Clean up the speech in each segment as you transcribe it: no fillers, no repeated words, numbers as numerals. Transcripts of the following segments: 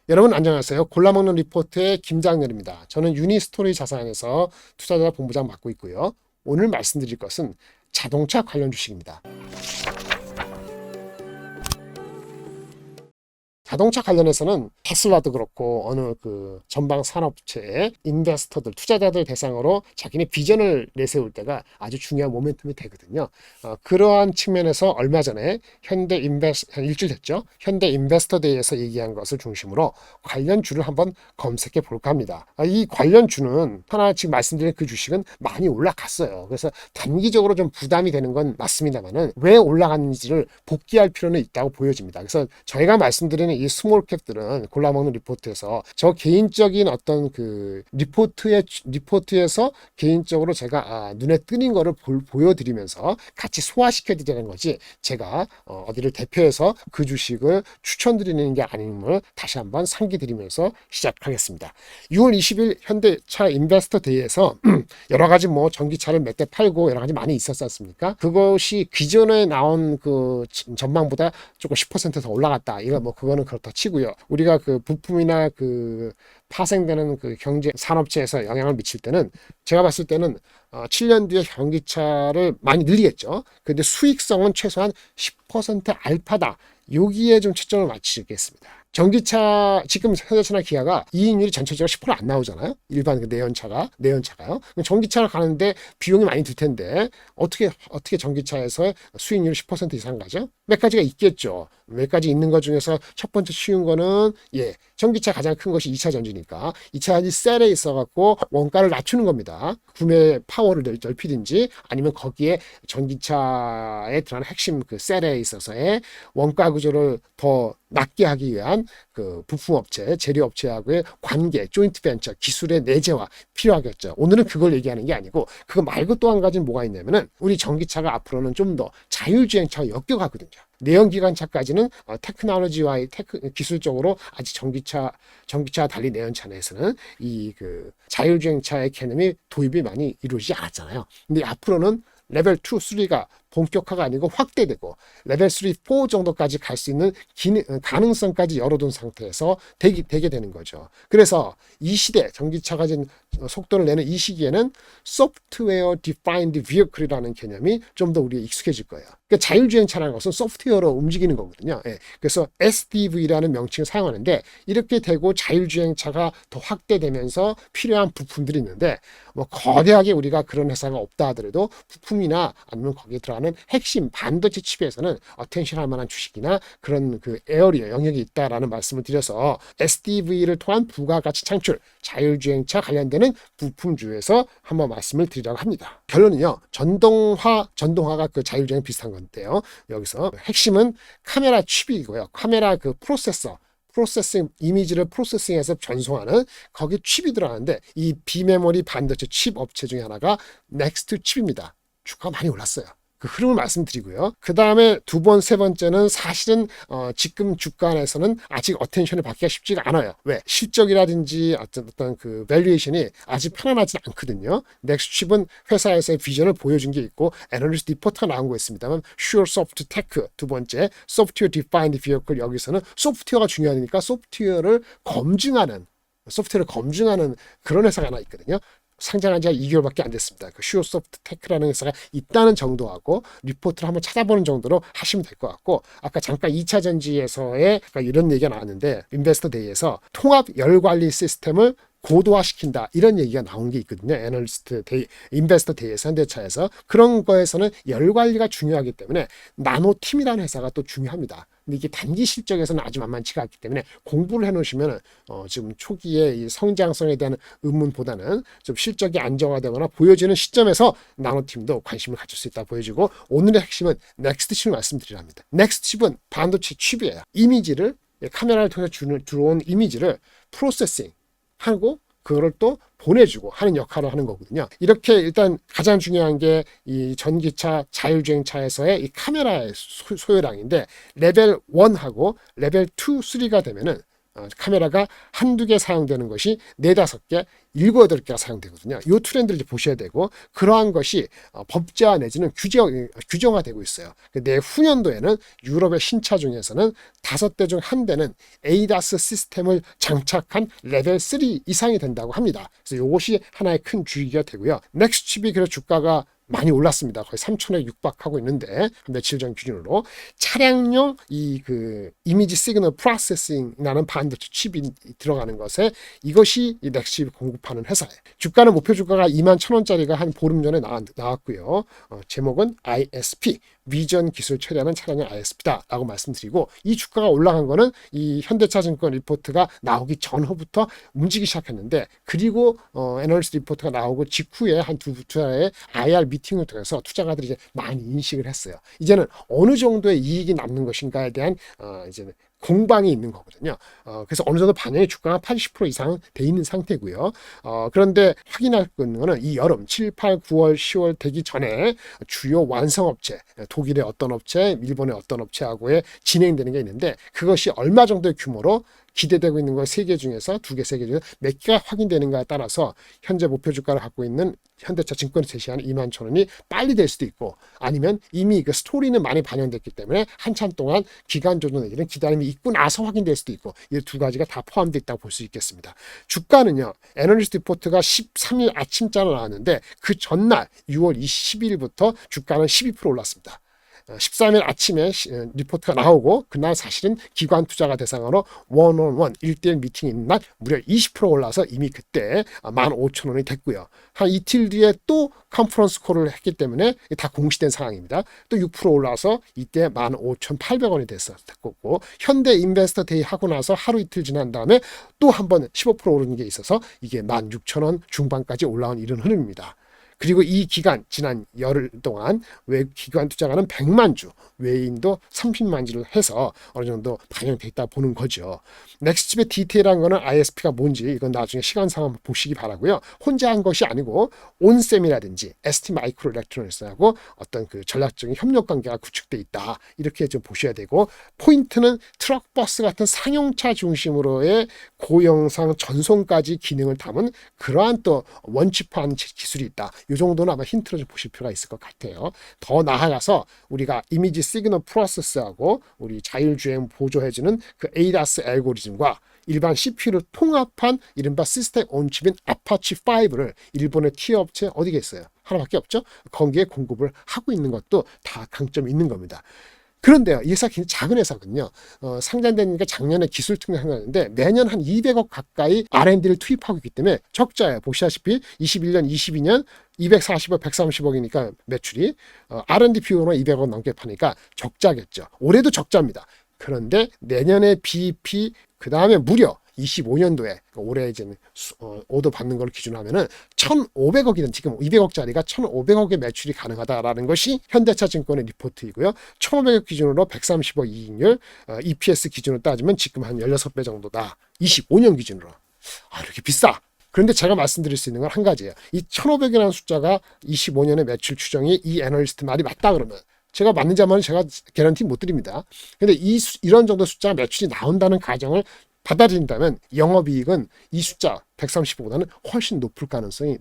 여러분 안녕하세요. 골라먹는 리포트의 김장렬입니다. 저는 유니스토리 자산에서 투자자 본부장 맡고 있고요. 오늘 말씀드릴 것은 자동차 관련 주식입니다. 자동차 관련해서는 테슬라도 그렇고 어느 그 전방 산업체의 인베스터들, 투자자들 대상으로 자기네 비전을 내세울 때가 아주 중요한 모멘텀이 되거든요. 그러한 측면에서 얼마 전에 한 일주일 됐죠. 현대 인베스터데이에서 얘기한 것을 중심으로 관련 주를 한번 검색해 볼까 합니다. 이 관련 주는 하나 지금 말씀드린 그 주식은 많이 올라갔어요. 그래서 단기적으로 좀 부담이 되는 건 맞습니다만은 왜 올라갔는지를 복귀할 필요는 있다고 보여집니다. 그래서 저희가 말씀드리는 이 스몰캡들은 골라먹는 리포트에서 저 개인적인 어떤 그 리포트에서 개인적으로 제가 눈에 띄는 거를 보여드리면서 같이 소화시켜야 되는 거지, 제가 어디를 대표해서 그 주식을 추천드리는 게 아님을 다시 한번 상기드리면서 시작하겠습니다. 6월 20일 현대차 인베스터 데이에서 여러 가지 뭐 전기차를 몇 대 팔고 여러 가지 많이 있었지 않습니까? 그것이 기존에 나온 그 전망보다 조금 10%더 올라갔다. 이거 뭐 그거는 그렇다 치고요. 우리가 그 부품이나 그 파생되는 그 경제 산업체에서 영향을 미칠 때는 제가 봤을 때는 7년 뒤에 전기차를 많이 늘리겠죠. 근데 수익성은 최소한 10% 알파다. 여기에 좀 초점을 맞추겠습니다. 전기차 지금 현대차나 기아가 이익률이 전체적으로 10%안 나오잖아요. 일반 그 내연차가요. 전기차를 가는데 비용이 많이 들 텐데 어떻게 전기차에서 수익률이 10% 이상 가죠? 몇 가지가 있겠죠. 몇 가지 있는 것 중에서 첫 번째 쉬운 거는 전기차 가장 큰 것이 2차 전지니까 2차 전지 셀에 있어갖고 원가를 낮추는 겁니다. 구매 파워를 넓히든지 아니면 거기에 전기차에 들어가는 핵심 그 셀에 있어서의 원가 구조를 더 낮게 하기 위한 그 부품업체, 재료업체하고의 관계, 조인트 벤처, 기술의 내재화 필요하겠죠. 오늘은 그걸 얘기하는 게 아니고 그거 말고 또 한 가지는 뭐가 있냐면은 우리 전기차가 앞으로는 좀 더 자율주행차가 엮여가거든요. 내연기관차까지는 테크놀로지와의 기술적으로 아직 전기차 달리 내연차 내에서는 이 그 자율주행차의 개념이 도입이 많이 이루어지지 않았잖아요. 근데 앞으로는 레벨 2, 3가 본격화가 아니고 확대되고 레벨 3, 4 정도까지 갈 수 있는 가능성까지 열어둔 상태에서 되게 되는 거죠. 그래서 이 시대, 전기차가 가진 속도를 내는 이 시기에는 소프트웨어 디파인드 비어클이라는 개념이 좀 더 우리가 익숙해질 거예요. 그러니까 자율주행차라는 것은 소프트웨어로 움직이는 거거든요. 그래서 SDV라는 명칭을 사용하는데 이렇게 되고 자율주행차가 더 확대되면서 필요한 부품들이 있는데 뭐 거대하게 우리가 그런 회사가 없다 하더라도 부품이나 아니면 거기에 들어가는 핵심 반도체 칩에서는 어텐션 할 만한 주식이나 그런 그 에어리어 영역이 있다라는 말씀을 드려서 SDV를 통한 부가가치 창출, 자율주행차 관련되는 부품주에서 한번 말씀을 드리려고 합니다. 결론은요, 전동화가 그 자율주행 비슷한 건데요. 여기서 핵심은 카메라 칩이고요. 카메라 그 프로세싱 이미지를 프로세싱해서 전송하는 거기 칩이 들어가는데 이 비메모리 반도체 칩 업체 중에 하나가 넥스트 칩입니다. 주가가 많이 올랐어요. 그 흐름을 말씀드리고요. 그 다음에 세 번째는 사실은 지금 주가에서는 아직 어텐션을 받기가 쉽지가 않아요. 왜? 실적이라든지 어떤 그 밸류에이션이 아직 편안하지 않거든요. 넥스트칩은 회사에서의 비전을 보여준 게 있고 애널리스트 리포트가 나온 거 있습니다만 슈어소프트 테크 두 번째 소프트웨어 디파인드 비어클, 여기서는 소프트웨어가 중요하니까 소프트웨어를 검증하는 그런 회사가 하나 있거든요. 상장한 지가 2개월밖에 안 됐습니다. 그 슈어소프트 테크라는 회사가 있다는 정도하고 리포트를 한번 찾아보는 정도로 하시면 될 것 같고, 아까 잠깐 2차 전지에서의 이런 얘기가 나왔는데 인베스터 데이에서 통합 열 관리 시스템을 고도화시킨다 이런 얘기가 나온 게 있거든요. 인베스터 데이에서 현대차에서 그런 거에서는 열 관리가 중요하기 때문에 나노팀이라는 회사가 또 중요합니다. 근데 이게 단기 실적에서는 아주 만만치가 않기 때문에 공부를 해놓으시면 지금 초기에 이 성장성에 대한 의문보다는 좀 실적이 안정화되거나 보여지는 시점에서 나노팀도 관심을 가질 수 있다 보여지고, 오늘의 핵심은 넥스트 칩을 말씀드리랍니다. 넥스트 칩은 반도체 칩이에요. 이미지를 카메라를 통해서 들어온 이미지를 프로세싱 하고 그거를 또 보내주고 하는 역할을 하는 거거든요. 이렇게 일단 가장 중요한 게 이 전기차 자율주행차에서의 이 카메라의 소요량인데 레벨 1하고 레벨 2, 3가 되면은 카메라가 한두 개 사용되는 것이 네다섯 개, 일곱, 여덟 개가 사용되거든요. 이 트렌드를 이제 보셔야 되고, 그러한 것이 법제화 내지는 규정화되고 있어요. 내후년도에는 유럽의 신차 중에서는 5대 중 1대는 ADAS 시스템을 장착한 레벨 3 이상이 된다고 합니다. 그래서 이것이 하나의 큰 주의가 되고요. 넥스트칩이 그래서 주가가 많이 올랐습니다. 거의 3,000에 육박하고 있는데, 며칠 전 기준으로 차량용 이미지 시그널 프로세싱이라는 반도체 칩이 들어가는 것에 이것이 이 넥스칩이 공급하는 회사예요. 주가는 목표 주가가 21,000원짜리가 한 보름 전에 나왔고요. 제목은 ISP, 위전 기술 최대한 차량용 ISP다라고 말씀드리고, 이 주가가 올라간 거는 이 현대차증권 리포트가 나오기 전후부터 움직이기 시작했는데, 그리고 애널리스트 리포트가 나오고 직후에 한 두 차례의 IR 미팅을 통해서 투자가들이 이제 많이 인식을 했어요. 이제는 어느 정도의 이익이 남는 것인가에 대한 이제 공방이 있는 거거든요. 그래서 어느 정도 반영이 주가가 80% 이상 돼 있는 상태고요. 그런데 확인할 거는 이 여름 7, 8, 9월, 10월 되기 전에 주요 완성업체, 독일의 어떤 업체, 일본의 어떤 업체하고의 진행되는 게 있는데, 그것이 얼마 정도의 규모로 기대되고 있는 거 3개 중에서 2개, 3개 중에서 몇 개가 확인되는가에 따라서 현재 목표 주가를 갖고 있는 현대차 증권이 제시하는 21,000원이 빨리 될 수도 있고, 아니면 이미 그 스토리는 많이 반영됐기 때문에 한참 동안 기간 조정 내지는 기다림이 있고 나서 확인될 수도 있고, 이 두 가지가 다 포함되어 있다고 볼 수 있겠습니다. 주가는요, 애널리스트 리포트가 13일 아침자로 나왔는데, 그 전날 6월 20일부터 주가는 12% 올랐습니다. 13일 아침에 리포트가 나오고, 그날 사실은 기관 투자가 대상으로 원온원 1대1 미팅이 있는 날 무려 20% 올라서 이미 그때 15,000원이 됐고요. 한 이틀 뒤에 또 컨퍼런스 콜을 했기 때문에 다 공시된 상황입니다. 또 6% 올라서 이때 15,800원이 됐었고, 현대 인베스터 데이 하고 나서 하루 이틀 지난 다음에 또 한 번 15% 오르는 게 있어서 이게 16,000원 중반까지 올라온 이런 흐름입니다. 그리고 이 기간, 지난 열흘 동안 기관 투자가는 100만 주, 외인도 30만 주를 해서 어느 정도 반영돼 있다 보는 거죠. 넥스트칩의 디테일한 거는 ISP가 뭔지 이건 나중에 시간상 한번 보시기 바라고요. 혼자 한 것이 아니고 온셈이라든지 ST 마이크로 일렉트로닉스하고 어떤 그 전략적인 협력 관계가 구축돼 있다, 이렇게 좀 보셔야 되고, 포인트는 트럭, 버스 같은 상용차 중심으로의 고영상 전송까지 기능을 담은 그러한 또 원치프한 기술이 있다. 이 정도는 아마 힌트로 좀 보실 필요가 있을 것 같아요. 더 나아가서 우리가 이미지 시그널 프로세스하고 우리 자율주행 보조해주는 그 ADAS 알고리즘과 일반 CPU를 통합한 이른바 시스템 온칩인 아파치 5를 일본의 티어 업체 어디가 있어요? 하나밖에 없죠? 거기에 공급을 하고 있는 것도 다 강점이 있는 겁니다. 그런데요, 이 회사 굉장히 작은 회사거든요. 상장된 게 작년에 기술 특례하는데 매년 한 200억 가까이 R&D를 투입하고 있기 때문에 적자예요. 보시다시피 21년, 22년 240억, 130억이니까 매출이 R&D 비용으로 200억 넘게 파니까 적자겠죠. 올해도 적자입니다. 그런데 내년에 BEP, 그 다음에 무려 25년도에 올해 이제 오더 받는 걸 기준으로 하면은 1,500억이든 지금 200억짜리가 1,500억의 매출이 가능하다라는 것이 현대차 증권의 리포트이고요. 1,500억 기준으로 130억 이익률, EPS 기준으로 따지면 지금 한 16배 정도다. 25년 기준으로. 이렇게 비싸. 그런데 제가 말씀드릴 수 있는 건 한 가지예요. 이 1,500이라는 숫자가 25년의 매출 추정이 이 애널리스트 말이 맞다 그러면, 제가 맞는지 안 맞는지 제가 개런티 못 드립니다. 근데 이런 정도 숫자가 매출이 나온다는 가정을 받아들인다면 영업이익은 이 숫자 130보다는 훨씬 높을 가능성이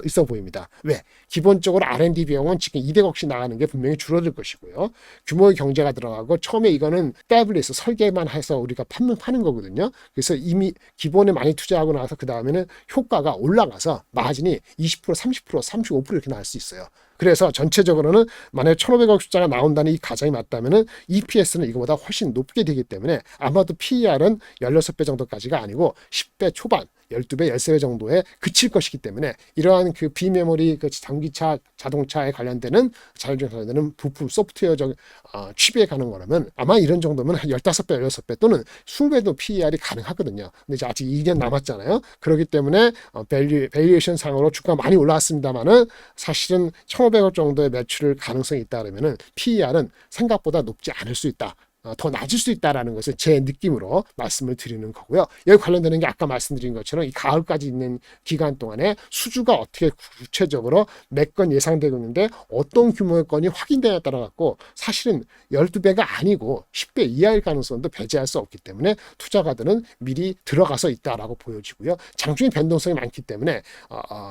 있어 보입니다. 왜? 기본적으로 R&D 비용은 지금 200억씩 나가는 게 분명히 줄어들 것이고요. 규모의 경제가 들어가고, 처음에 이거는 떼블릿에서 설계만 해서 우리가 파는 거거든요. 그래서 이미 기본에 많이 투자하고 나서 그 다음에는 효과가 올라가서 마진이 20%, 30%, 35% 이렇게 나올 수 있어요. 그래서 전체적으로는 만약에 1,500억 숫자가 나온다는 이 가정이 맞다면은 EPS는 이거보다 훨씬 높게 되기 때문에 아마도 PER은 16배 정도까지가 아니고 10배 초반, 12배, 13배 정도에 그칠 것이기 때문에 이러한 그 비메모리, 그 전기차, 자동차에 관련되는 자율주행 관련되는 부품 소프트웨어적 칩에 가는 거라면 아마 이런 정도면 한 15배, 16배 또는 20배도 PER이 가능하거든요. 근데 이제 아직 2년 남았잖아요. 그렇기 때문에 밸류에이션 상으로 주가가 많이 올라왔습니다만은 사실은 1,500억 정도의 매출 가능성이 있다 그러면은 PER은 생각보다 높지 않을 수 있다. 더 낮을 수 있다라는 것을 제 느낌으로 말씀을 드리는 거고요. 여기 관련되는 게 아까 말씀드린 것처럼 이 가을까지 있는 기간 동안에 수주가 어떻게 구체적으로 몇 건 예상되고 있는데 어떤 규모의 건이 확인되냐에 따라 갖고 사실은 12배가 아니고 10배 이하일 가능성도 배제할 수 없기 때문에 투자가들은 미리 들어가서 있다라고 보여지고요. 장중에 변동성이 많기 때문에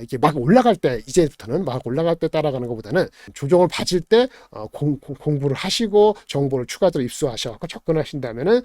이게 막 올라갈 때 이제부터는 막 올라갈 때 따라가는 것보다는 조정을 봐줄 때 공부를 하시고 정보를 추가적으로 입수하셔서 접근하신다면은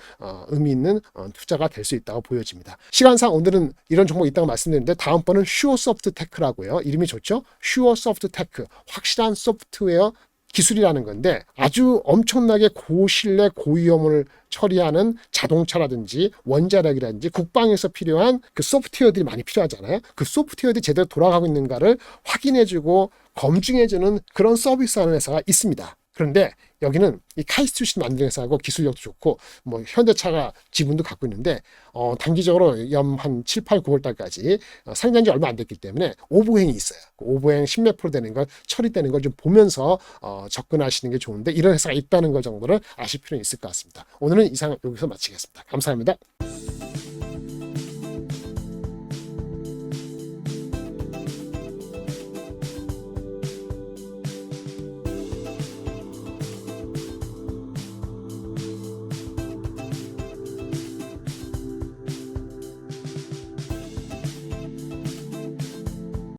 의미 있는 투자가 될 수 있다고 보여집니다. 시간상 오늘은 이런 종목 있다고 말씀드렸는데 다음번은 슈어소프트테크라고요. 이름이 좋죠? 슈어소프트테크, 확실한 소프트웨어 기술이라는 건데 아주 엄청나게 고신뢰 고위험을 처리하는 자동차라든지 원자력이라든지 국방에서 필요한 그 소프트웨어들이 많이 필요하잖아요. 그 소프트웨어들이 제대로 돌아가고 있는가를 확인해주고 검증해주는 그런 서비스 하는 회사가 있습니다. 그런데 여기는 이 카이스트를 만드는 회사하고 기술력도 좋고 뭐 현대차가 지분도 갖고 있는데 단기적으로 한 7, 8, 9월 달까지 상장한 지 얼마 안 됐기 때문에 오보행이 있어요. 그 오보행 10몇 프로 되는 걸 처리되는 걸 좀 보면서 접근하시는 게 좋은데 이런 회사가 있다는 걸 정도를 아실 필요는 있을 것 같습니다. 오늘은 이상 여기서 마치겠습니다. 감사합니다.